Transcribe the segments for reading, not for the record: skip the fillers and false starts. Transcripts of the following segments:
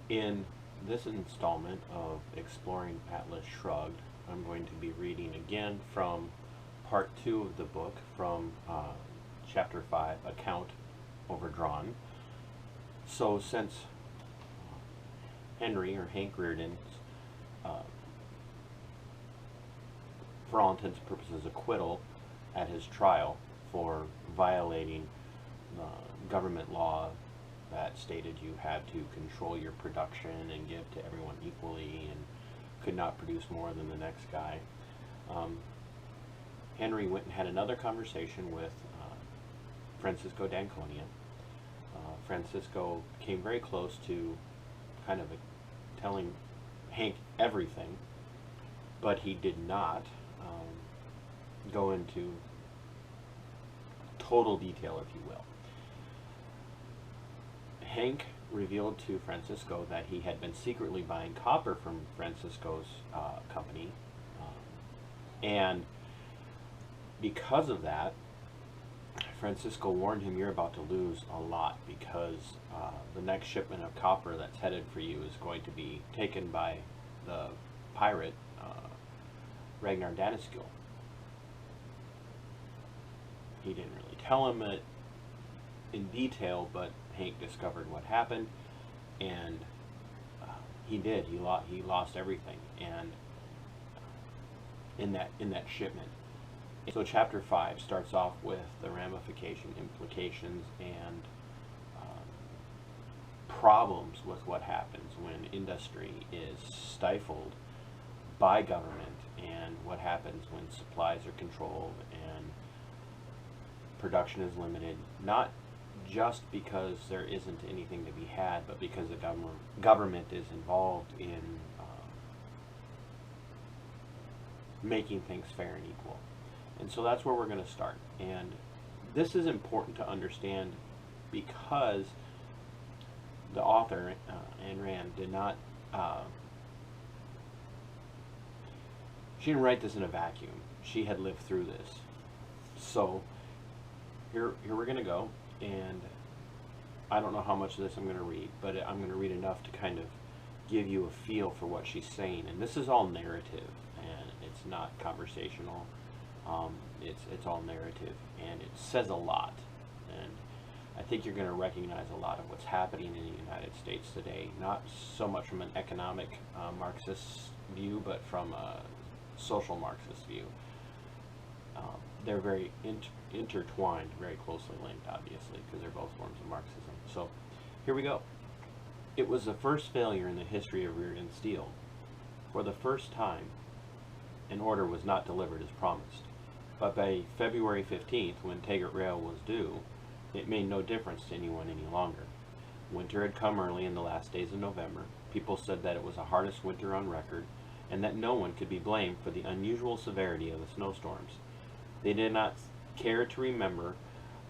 In this installment of Exploring Atlas Shrugged, I'm going to be reading again from part 2 of the book, from chapter 5, Account Overdrawn. So since Henry, or Hank Reardon's, for all intents and purposes, acquittal at his trial for violating government law that stated you had to control your production and give to everyone equally and could not produce more than the next guy. Henry went and had another conversation with Francisco d'Anconia. Francisco came very close to kind of telling Hank everything, but he did not go into total detail, if you will. Hank revealed to Francisco that he had been secretly buying copper from Francisco's company, and because of that, Francisco warned him, you're about to lose a lot, because the next shipment of copper that's headed for you is going to be taken by the pirate Ragnar Daniskill. He didn't really tell him it in detail, but Hank discovered what happened, and he did. He lost everything, and in that shipment. So chapter 5 starts off with the ramification, implications, and problems with what happens when industry is stifled by government, and what happens when supplies are controlled and production is limited, not just because there isn't anything to be had, but because the government is involved in making things fair and equal. And so that's where we're going to start. And this is important to understand because the author, Ayn Rand, did not, she didn't write this in a vacuum. She had lived through this. So here we're going to go. And I don't know how much of this I'm going to read, but I'm going to read enough to kind of give you a feel for what she's saying. And this is all narrative, and it's not conversational. It's all narrative, and it says a lot. And I think you're going to recognize a lot of what's happening in the United States today, not so much from an economic Marxist view, but from a social Marxist view. They're very intertwined, very closely linked, obviously, because they're both forms of Marxism. So here we go. It was the first failure in the history of Reardon Steel. For the first time, an order was not delivered as promised. But by February 15th, when Taggart Rail was due, it made no difference to anyone any longer. Winter had come early in the last days of November. People said that it was the hardest winter on record, and that no one could be blamed for the unusual severity of the snowstorms. They did not care to remember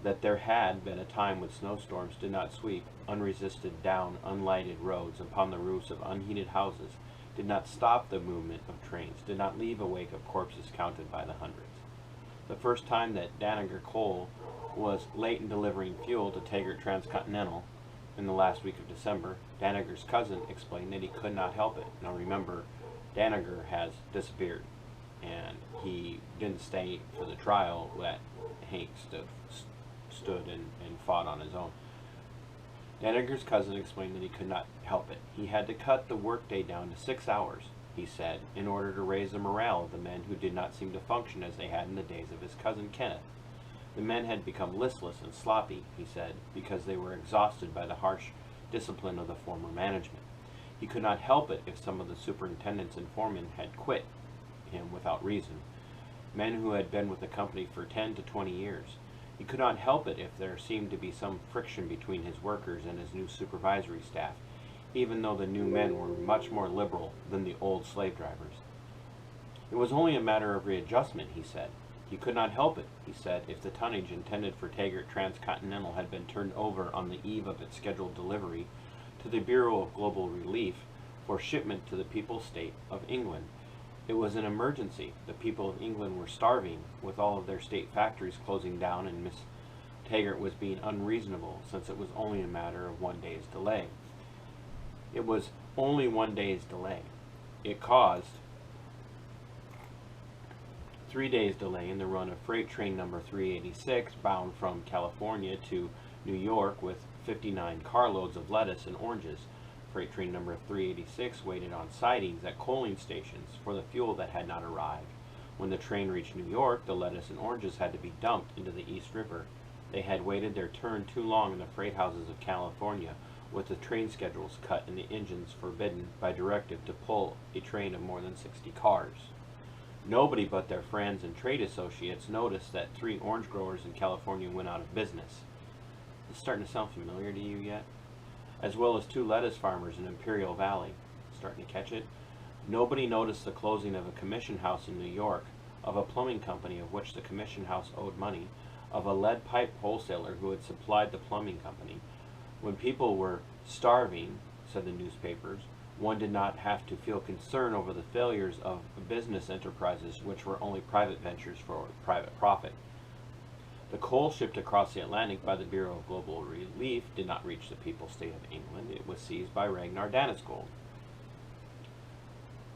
that there had been a time when snowstorms did not sweep unresisted down unlighted roads upon the roofs of unheated houses, did not stop the movement of trains, did not leave a wake of corpses counted by the hundreds. The first time that Danager Coal was late in delivering fuel to Taggart Transcontinental in the last week of December, Danager's cousin explained that he could not help it. Now remember, Danager has disappeared, and he didn't stay for the trial that Hank stood and fought on his own. Danager's cousin explained that he could not help it. He had to cut the workday down to 6 hours, he said, in order to raise the morale of the men who did not seem to function as they had in the days of his cousin Kenneth. The men had become listless and sloppy, he said, because they were exhausted by the harsh discipline of the former management. He could not help it if some of the superintendents and foremen had quit him without reason, men who had been with the company for 10 to 20 years. He could not help it if there seemed to be some friction between his workers and his new supervisory staff, even though the new men were much more liberal than the old slave drivers. It was only a matter of readjustment, he said. He could not help it, he said, if the tonnage intended for Taggart Transcontinental had been turned over on the eve of its scheduled delivery to the Bureau of Global Relief for shipment to the People's State of England. It was an emergency. The people of England were starving, with all of their state factories closing down, and Miss Taggart was being unreasonable, since it was only a matter of one day's delay. It was only 1 day's delay. It caused 3 days delay in the run of freight train number 386 bound from California to New York with 59 carloads of lettuce and oranges. Freight train number 386 waited on sidings at coaling stations for the fuel that had not arrived. When the train reached New York, the lettuce and oranges had to be dumped into the East River. They had waited their turn too long in the freight houses of California, with the train schedules cut and the engines forbidden by directive to pull a train of more than 60 cars. Nobody but their friends and trade associates noticed that 3 orange growers in California went out of business. It's starting to sound familiar to you yet? As well as 2 lettuce farmers in Imperial Valley. Starting to catch it? Nobody noticed the closing of a commission house in New York, of a plumbing company of which the commission house owed money, of a lead pipe wholesaler who had supplied the plumbing company. When people were starving, said the newspapers, one did not have to feel concern over the failures of business enterprises which were only private ventures for private profit. The coal shipped across the Atlantic by the Bureau of Global Relief did not reach the people's state of England. It was seized by Ragnar Danneskjöld.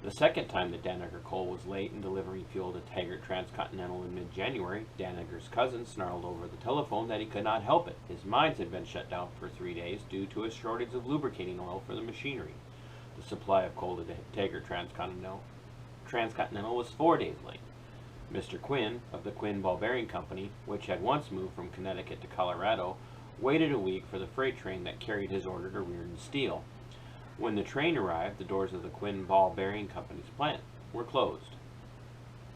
The second time that Danager Coal was late in delivering fuel to Taggart Transcontinental in mid-January, Danager's cousin snarled over the telephone that he could not help it. His mines had been shut down for 3 days due to a shortage of lubricating oil for the machinery. The supply of coal to Taggart Transcontinental was 4 days late. Mr. Quinn, of the Quinn Ball Bearing Company, which had once moved from Connecticut to Colorado, waited a week for the freight train that carried his order to Reardon Steel. When the train arrived, the doors of the Quinn Ball Bearing Company's plant were closed.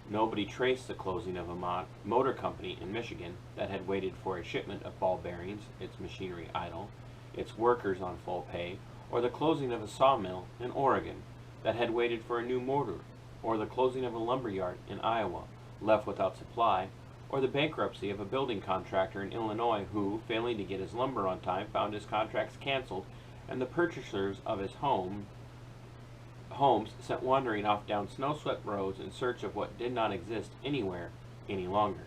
Nobody traced the closing of a motor company in Michigan that had waited for a shipment of ball bearings, its machinery idle, its workers on full pay, or the closing of a sawmill in Oregon that had waited for a new motor, or the closing of a lumber yard in Iowa, left without supply, or the bankruptcy of a building contractor in Illinois who, failing to get his lumber on time, found his contracts canceled and the purchasers of his homes sent wandering off down snow-swept roads in search of what did not exist anywhere any longer.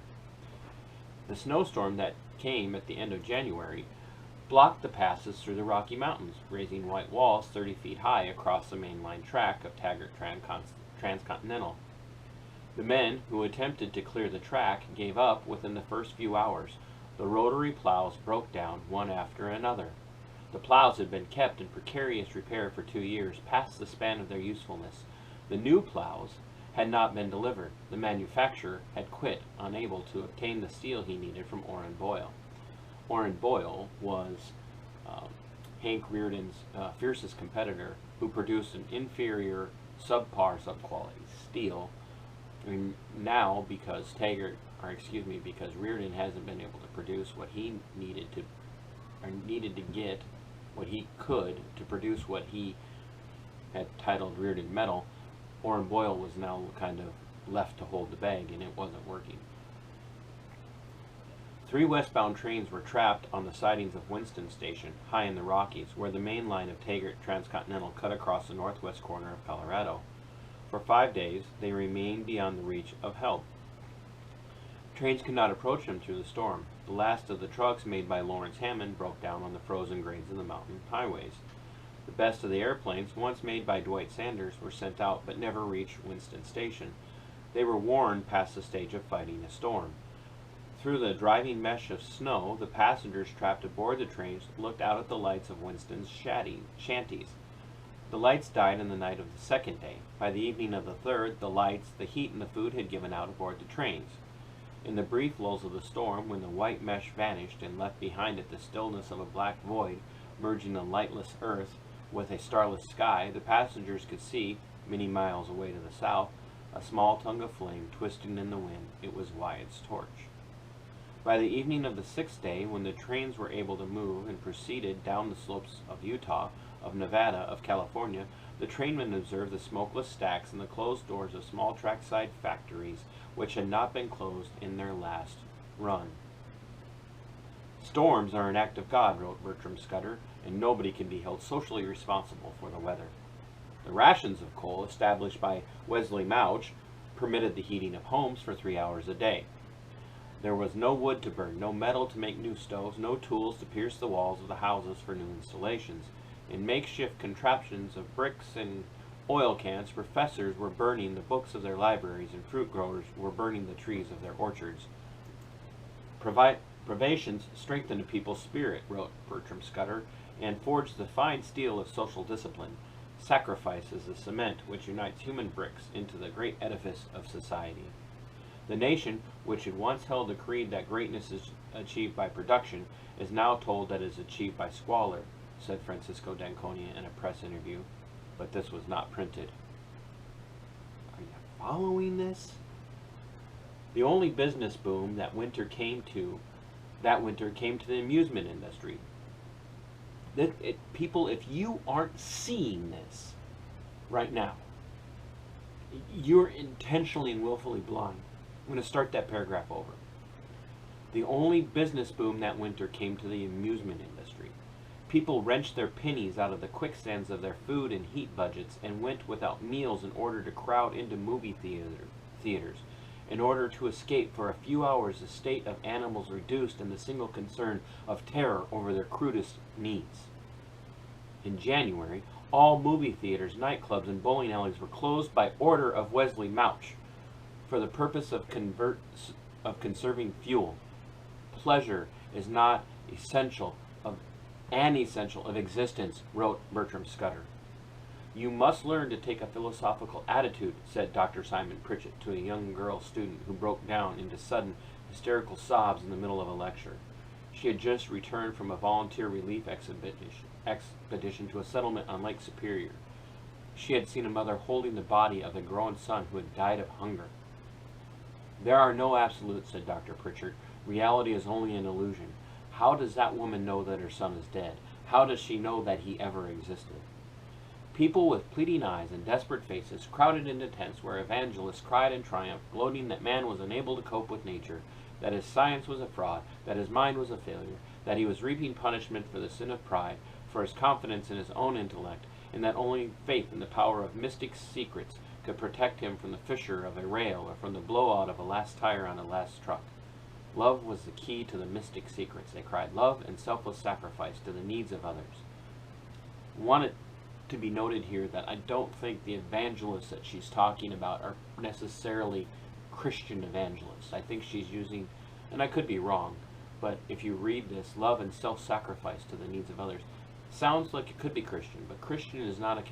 The snowstorm that came at the end of January blocked the passes through the Rocky Mountains, raising white walls 30 feet high across the mainline track of Taggart Transcontinental. The men who attempted to clear the track gave up within the first few hours. The rotary plows broke down one after another. The plows had been kept in precarious repair for 2 years, past the span of their usefulness. The new plows had not been delivered. The manufacturer had quit, unable to obtain the steel he needed from Orrin Boyle. Orrin Boyle was Hank Reardon's fiercest competitor, who produced an inferior, subpar, subquality steel. Now, because Reardon hasn't been able to produce what he needed to get what he could to produce what he had titled Reardon Metal, Orrin Boyle was now kind of left to hold the bag, and it wasn't working. 3 westbound trains were trapped on the sidings of Winston Station, high in the Rockies, where the main line of Taggart Transcontinental cut across the northwest corner of Colorado. For 5 days, they remained beyond the reach of help. Trains could not approach them through the storm. The last of the trucks made by Lawrence Hammond broke down on the frozen grades of the mountain highways. The best of the airplanes, once made by Dwight Sanders, were sent out but never reached Winston Station. They were worn past the stage of fighting a storm. Through the driving mesh of snow, the passengers trapped aboard the trains looked out at the lights of Winston's shanties. The lights died in the night of the second day. By the evening of the third, the lights, the heat, and the food had given out aboard the trains. In the brief lulls of the storm, when the white mesh vanished and left behind it the stillness of a black void, merging the lightless earth with a starless sky, the passengers could see, many miles away to the south, a small tongue of flame twisting in the wind. It was Wyatt's torch. By the evening of the 6th day, when the trains were able to move and proceeded down the slopes of Utah, of Nevada, of California, the trainmen observed the smokeless stacks and the closed doors of small trackside factories which had not been closed in their last run. Storms are an act of God, wrote Bertram Scudder, and nobody can be held socially responsible for the weather. The rations of coal established by Wesley Mouch permitted the heating of homes for 3 hours a day. There was no wood to burn, no metal to make new stoves, no tools to pierce the walls of the houses for new installations. In makeshift contraptions of bricks and oil cans, professors were burning the books of their libraries, and fruit growers were burning the trees of their orchards. Privations strengthened a people's spirit, wrote Bertram Scudder, and forged the fine steel of social discipline. Sacrifice is the cement which unites human bricks into the great edifice of society. The nation, which had once held the creed that greatness is achieved by production, is now told that it is achieved by squalor, said Francisco d'Anconia in a press interview, but this was not printed. Are you following this? The only business boom that winter came to the amusement industry. People, if you aren't seeing this right now, you're intentionally and willfully blind. I'm going to start that paragraph over. The only business boom that winter came to the amusement industry. People wrenched their pennies out of the quicksands of their food and heat budgets and went without meals in order to crowd into movie theaters, in order to escape for a few hours the state of animals reduced in the single concern of terror over their crudest needs. In January, all movie theaters, nightclubs, and bowling alleys were closed by order of Wesley Mouch for the purpose of conserving fuel. Pleasure is not an essential of existence, wrote Bertram Scudder. You must learn to take a philosophical attitude, said Dr. Simon Pritchett to a young girl student who broke down into sudden, hysterical sobs in the middle of a lecture. She had just returned from a volunteer relief expedition to a settlement on Lake Superior. She had seen a mother holding the body of a grown son who had died of hunger. There are no absolutes, said Dr. Pritchard. Reality is only an illusion. How does that woman know that her son is dead? How does she know that he ever existed? People with pleading eyes and desperate faces crowded into tents where evangelists cried in triumph, gloating that man was unable to cope with nature, that his science was a fraud, that his mind was a failure, that he was reaping punishment for the sin of pride, for his confidence in his own intellect, and that only faith in the power of mystic secrets could protect him from the fissure of a rail or from the blowout of a last tire on a last truck. Love was the key to the mystic secrets, they cried. Love and selfless sacrifice to the needs of others. I want it to be noted here that I don't think the evangelists that she's talking about are necessarily Christian evangelists. I think she's using, and I could be wrong, but if you read this, love and self-sacrifice to the needs of others, sounds like it could be Christian, but Christianity is not a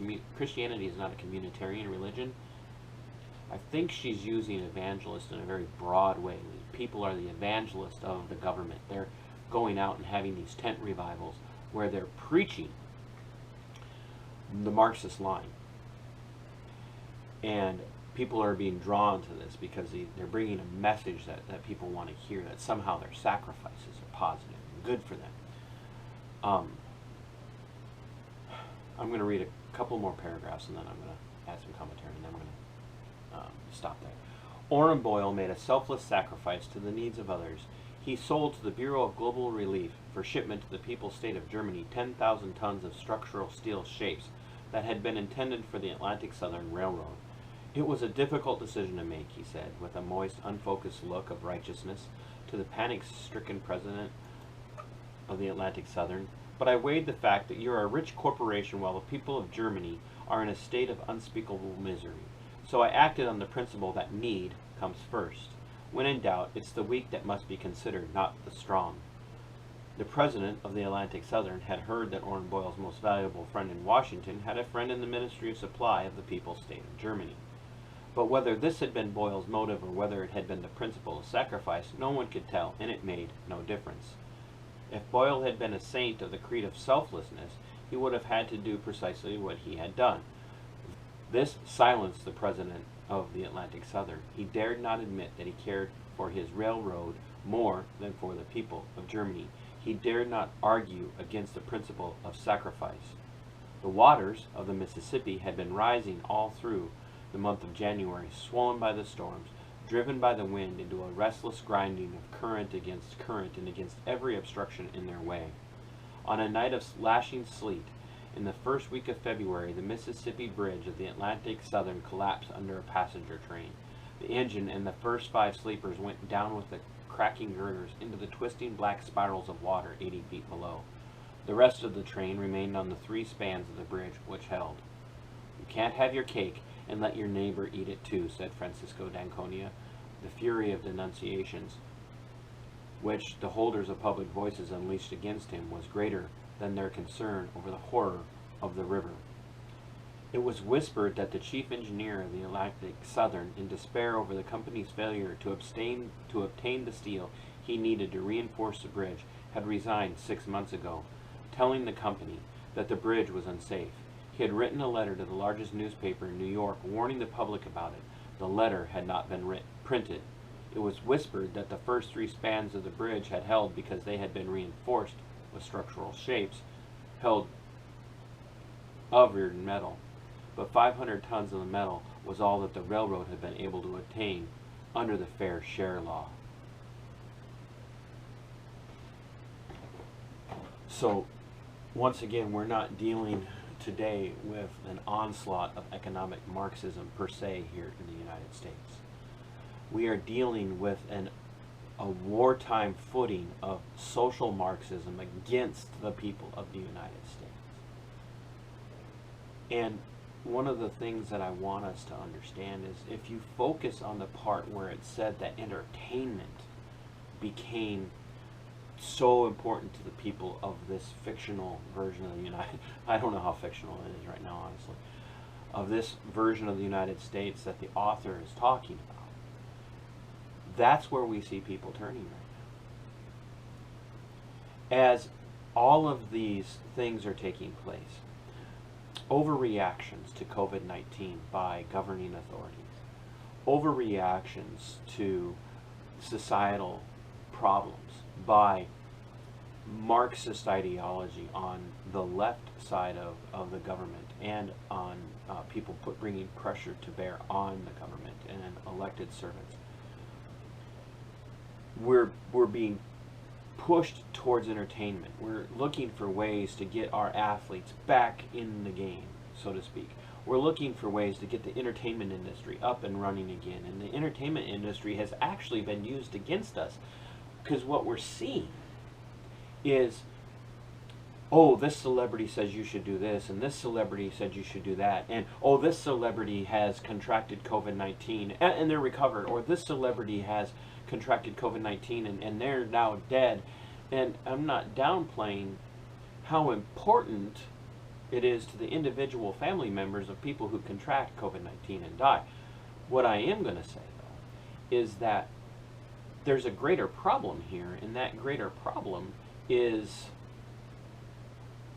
communitarian religion. I think she's using evangelist in a very broad way. People are the evangelists of the government. They're going out and having these tent revivals where they're preaching the Marxist line. And people are being drawn to this because they're bringing a message that people want to hear, that somehow their sacrifices are positive and good for them. I'm going to read a couple more paragraphs and then I'm going to add some commentary and then I'm going to stop there. Orrin Boyle made a selfless sacrifice to the needs of others. He sold to the Bureau of Global Relief for shipment to the People's State of Germany 10,000 tons of structural steel shapes that had been intended for the Atlantic Southern Railroad. It was a difficult decision to make, he said, with a moist, unfocused look of righteousness to the panic-stricken president of the Atlantic Southern. But I weighed the fact that you're a rich corporation while the people of Germany are in a state of unspeakable misery. So I acted on the principle that need comes first. When in doubt, it's the weak that must be considered, not the strong. The president of the Atlantic Southern had heard that Orrin Boyle's most valuable friend in Washington had a friend in the Ministry of Supply of the People's State of Germany. But whether this had been Boyle's motive or whether it had been the principle of sacrifice, no one could tell, and it made no difference. If Boyle had been a saint of the creed of selflessness, he would have had to do precisely what he had done. This silenced the president of the Atlantic Southern. He dared not admit that he cared for his railroad more than for the people of Germany. He dared not argue against the principle of sacrifice. The waters of the Mississippi had been rising all through the month of January, swollen by the storms, driven by the wind into a restless grinding of current and against every obstruction in their way. On a night of lashing sleet, in the first week of February, the Mississippi Bridge of the Atlantic Southern collapsed under a passenger train. The engine and the first 5 sleepers went down with the cracking girders into the twisting black spirals of water 80 feet below. The rest of the train remained on the 3 spans of the bridge which held. "You can't have your cake and let your neighbor eat it too," said Francisco d'Anconia. The fury of denunciations which the holders of public voices unleashed against him was greater than their concern over the horror of the river. It was whispered that the chief engineer of the Atlantic Southern, in despair over the company's failure to obtain the steel he needed to reinforce the bridge, had resigned 6 months ago, telling the company that the bridge was unsafe. He had written a letter to the largest newspaper in New York, warning the public about it. The letter had not been printed. It was whispered that the first 3 spans of the bridge had held because they had been reinforced with structural shapes held of iron metal. But 500 tons of the metal was all that the railroad had been able to obtain under the fair share law. So, once again, we're not dealing today with an onslaught of economic Marxism per se here in the United States. We are dealing with a wartime footing of social Marxism against the people of the United States. And one of the things that I want us to understand is if you focus on the part where it said that entertainment became so important to the people of this fictional version of the United, I don't know how fictional it is right now, honestly, of this version of the United States that the author is talking about. That's where we see people turning right now. As all of these things are taking place, overreactions to COVID-19 by governing authorities, overreactions to societal problems by Marxist ideology on the left side of the government and on people bringing pressure to bear on the government and elected servants. We're being pushed towards entertainment. We're looking for ways to get our athletes back in the game, so to speak. We're looking for ways to get the entertainment industry up and running again. And the entertainment industry has actually been used against us, because what we're seeing is, oh, this celebrity says you should do this, and this celebrity said you should do that, and oh, this celebrity has contracted COVID-19 and they're recovered, or this celebrity has contracted COVID-19 and they're now dead. And I'm not downplaying how important it is to the individual family members of people who contract COVID-19 and die. What I am going to say, though, is that there's a greater problem here, and that greater problem is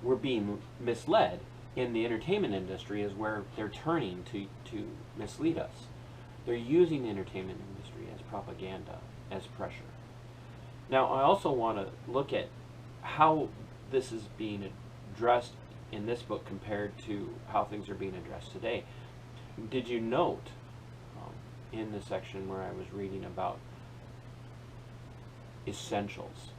we're being misled in the entertainment industry is where they're turning to mislead us. They're using the entertainment industry as propaganda, as pressure. Now, I also want to look at how this is being addressed in this book compared to how things are being addressed today. Did you note in the section where I was reading about essentials,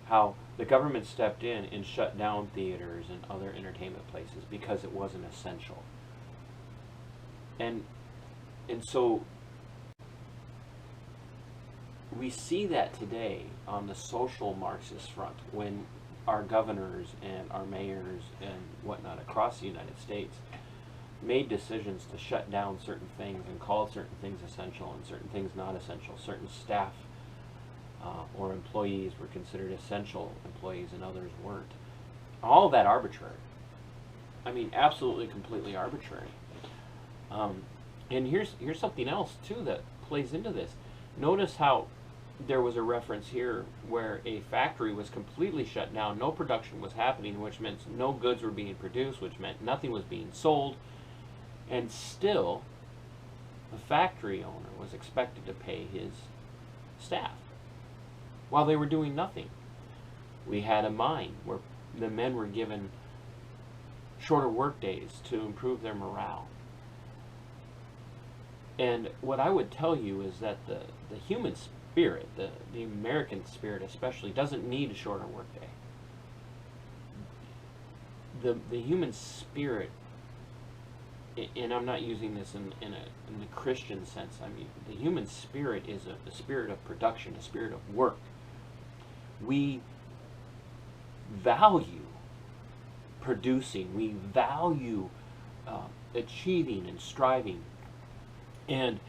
how the government stepped in and shut down theaters and other entertainment places because it wasn't essential? And so we see that today on the social Marxist front when our governors and our mayors and whatnot across the United States made decisions to shut down certain things and call certain things essential and certain things not essential. Certain staff or employees were considered essential employees and others weren't. All of that arbitrary. I mean, absolutely, completely arbitrary. And here's something else, too, that plays into this. Notice how there was a reference here where a factory was completely shut down, no production was happening, which meant no goods were being produced, which meant nothing was being sold, and still the factory owner was expected to pay his staff while they were doing nothing. We had a mine where the men were given shorter work days to improve their morale. And what I would tell you is that the human spirit, the American spirit especially, doesn't need a shorter workday. The human spirit, and I'm not using this in the Christian sense, I mean, the human spirit is a spirit of production, a spirit of work. We value producing, we value achieving and striving. And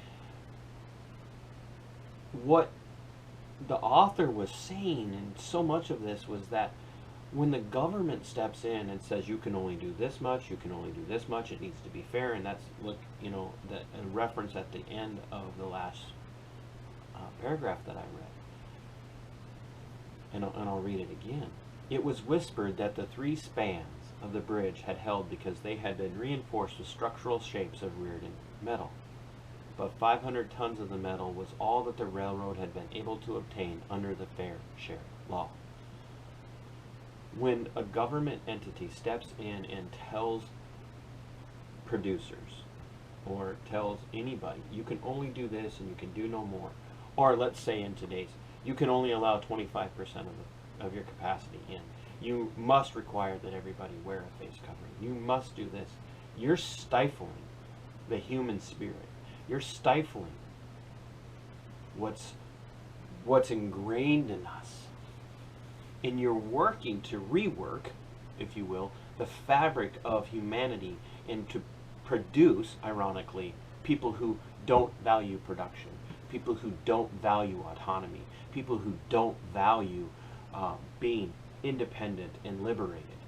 what the author was saying, and so much of this, was that when the government steps in and says you can only do this much, you can only do this much, it needs to be fair, and that's, look, you know, the reference at the end of the last paragraph that I read. And I'll read it again. It was whispered that the 3 spans of the bridge had held because they had been reinforced with structural shapes of Reardon metal. But 500 tons of the metal was all that the railroad had been able to obtain under the fair share law. When a government entity steps in and tells producers or tells anybody, you can only do this and you can do no more, or let's say in today's, you can only allow 25% of your capacity in. You must require that everybody wear a face covering. You must do this. You're stifling the human spirit. You're stifling what's ingrained in us. And you're working to rework, if you will, the fabric of humanity and to produce, ironically, people who don't value production, people who don't value autonomy, people who don't value being independent and liberated.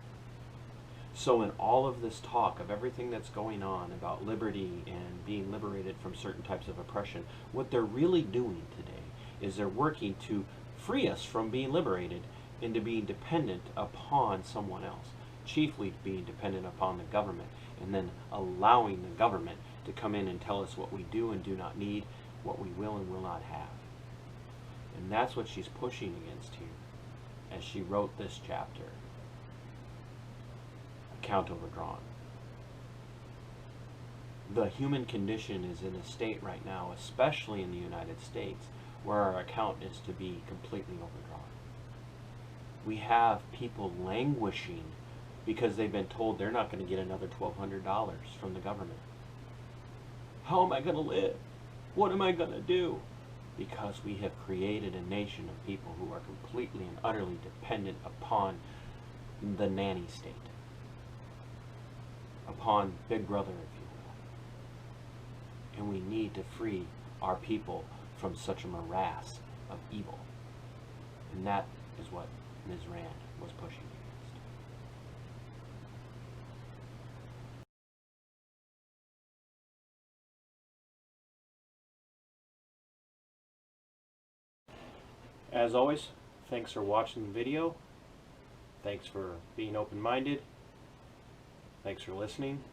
So in all of this talk of everything that's going on about liberty and being liberated from certain types of oppression, what they're really doing today is they're working to free us from being liberated into being dependent upon someone else, chiefly being dependent upon the government, and then allowing the government to come in and tell us what we do and do not need, what we will and will not have. And that's what she's pushing against here as she wrote this chapter, Account Overdrawn. The human condition is in a state right now, especially in the United States, where our account is to be completely overdrawn. We have people languishing because they've been told they're not going to get another $1,200 from the government. How am I going to live? What am I going to do? Because we have created a nation of people who are completely and utterly dependent upon the nanny state, upon Big Brother, if you will. And we need to free our people from such a morass of evil. And that is what Ms. Rand was pushing against. As always, thanks for watching the video. Thanks for being open-minded. Thanks for listening.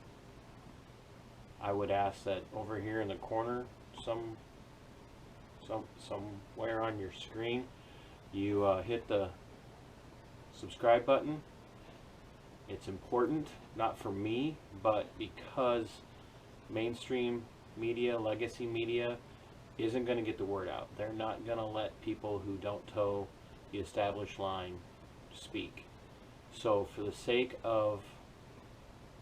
I would ask that over here in the corner, somewhere on your screen, you hit the subscribe button. It's important, not for me, but because mainstream media, legacy media, isn't going to get the word out. They're not going to let people who don't toe the established line speak. So for the sake of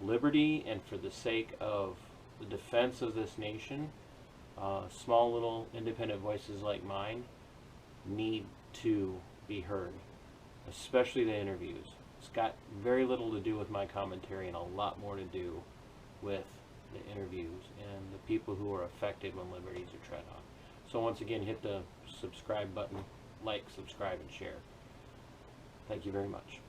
liberty and for the sake of the defense of this nation, small little independent voices like mine need to be heard, especially the interviews. It's got very little to do with my commentary and a lot more to do with the interviews and the people who are affected when liberties are tread on. So once again, hit the subscribe button, like, subscribe, and share. Thank you very much.